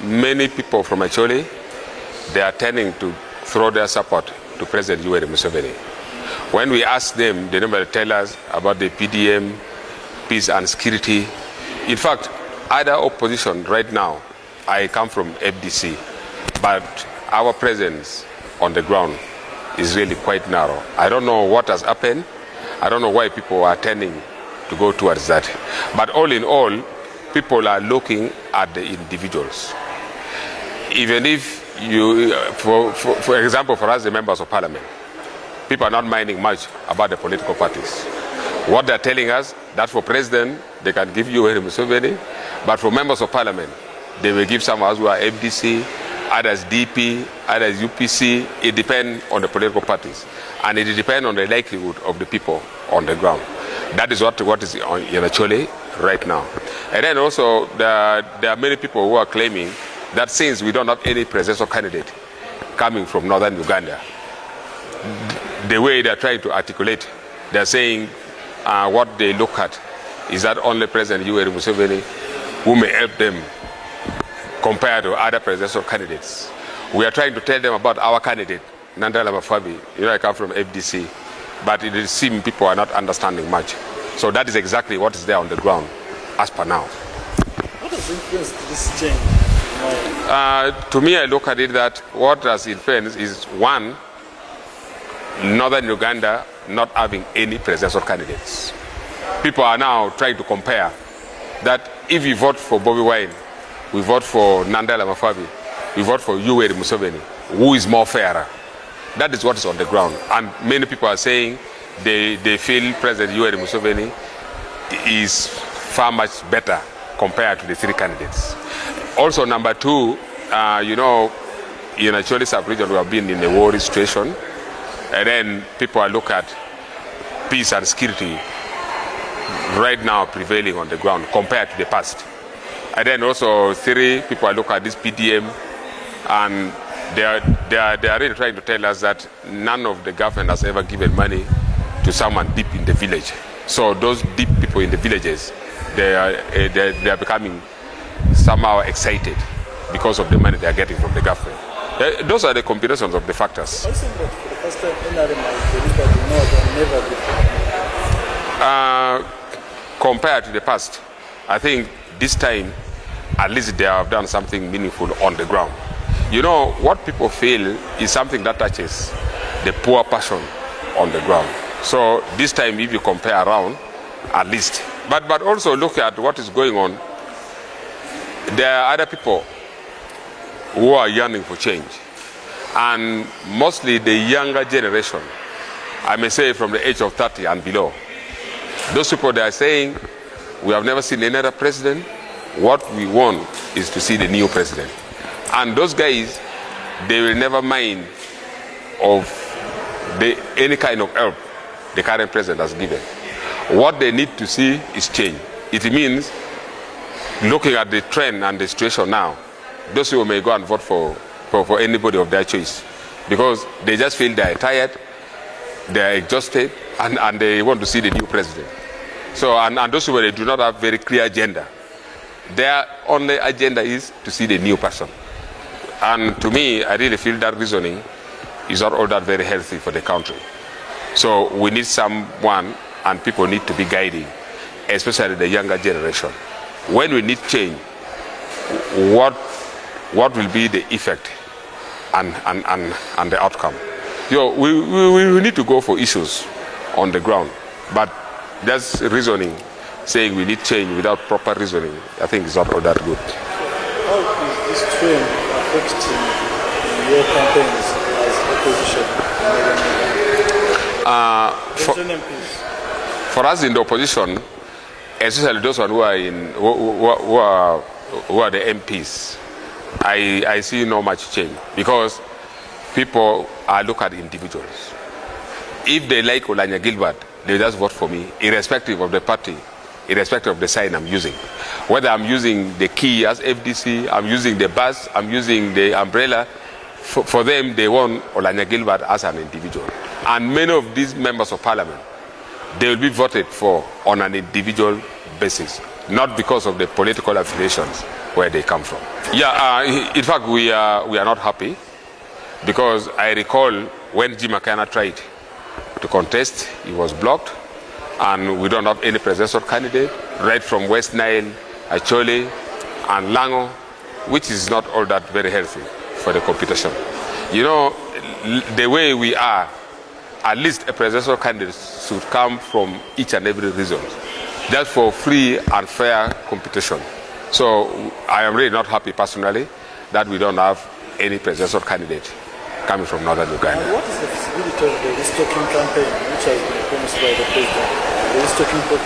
many people from Acholi, they are tending to throw their support to President Yoweri Museveni. When we ask them, they never tell us about the PDM, peace and security. In fact, other opposition right now, I come from FDC, but our presence on the ground is really quite narrow. I don't know what has happened. I don't know why people are tending to go towards that. But all in all, people are looking at the individuals. Even if you, for example, for us, the members of parliament, people are not minding much about the political parties. What they're telling us, that for president, they can give you Yoweri Museveni, but for members of parliament, they will give some of us who are FDC, others DP, others UPC. It depends on the political parties. And it depends on the likelihood of the people on the ground. That is what is in Acholi right now. And then also, there are many people who are claiming that since we don't have any presidential candidate coming from northern Uganda, the way they're trying to articulate, they're saying what they look at is that only President Yoweri Museveni who may help them compared to other presidential candidates. We are trying to tell them about our candidate, Nandala Mafabi. You know, I come from FDC, but it seems people are not understanding much. So that is exactly what is there on the ground as per now. What has influenced this change? To me, I look at it that what has influenced is, one, northern Uganda not having any presidential candidates. People are now trying to compare that if you vote for Bobi Wine, we vote for Nandala Mafabi, we vote for Yoweri Museveni, who is more fairer? That is what is on the ground. And many people are saying they feel President Yoweri Museveni is far much better compared to the three candidates. Also, number two, you know, in Acholi sub-region, we have been in a war situation, and then people are looking at peace and security right now prevailing on the ground compared to the past. And then also, three, people are looking at this PDM, and they are really trying to tell us that none of the government has ever given money to someone deep in the village. So those deep people in the villages, they are becoming somehow excited because of the money they are getting from the government. Those are the combinations of the factors. I think that for the first time, NRM has delivered more than never before. Compared to the past, I think this time, at least they have done something meaningful on the ground. You know, what people feel is something that touches the poor person on the ground. So this time, if you compare around, at least. But also look at what is going on. There are other people who are yearning for change. And mostly the younger generation, I may say from the age of 30 and below. Those people, they are saying, we have never seen any other president. What we want is to see the new president. And those guys, they will never mind of any kind of help the current president has given. What they need to see is change. It means looking at the trend and the situation now, those people may go and vote for anybody of their choice because they just feel they are tired, they are exhausted, and they want to see the new president. So, and those people, they do not have very clear agenda. Their only agenda is to see the new person. And to me, I really feel that reasoning is not all that very healthy for the country. So we need someone, and people need to be guiding, especially the younger generation. When we need change, what will be the effect and the outcome? You know, we need to go for issues on the ground, but that's reasoning, saying we need change without proper reasoning, I think is not all that good. How is this trend affecting your campaigns as opposition? For us in the opposition, especially those who are who are the MPs, I see no much change because people are looking at individuals. If they like Oulanya Gilbert, they just vote for me, irrespective of the party, irrespective of the sign I'm using. Whether I'm using the key as FDC, I'm using the bus, I'm using the umbrella, for them, they want Oulanya Gilbert as an individual. And many of these members of parliament, they will be voted for on an individual basis. not because of the political affiliations where they come from. Yeah, in fact, we are not happy because I recall when Jim McKenna tried to contest, he was blocked, and we don't have any presidential candidate, right from West Nile, Achole, and Lango, which is not all that very healthy for the competition. You know, the way we are, at least a presidential candidate should come from each and every region, just for free and fair competition. So I am really not happy personally that we don't have any presidential candidate coming from northern Uganda. What is the visibility of the restocking campaign which has been promised by the president? The restocking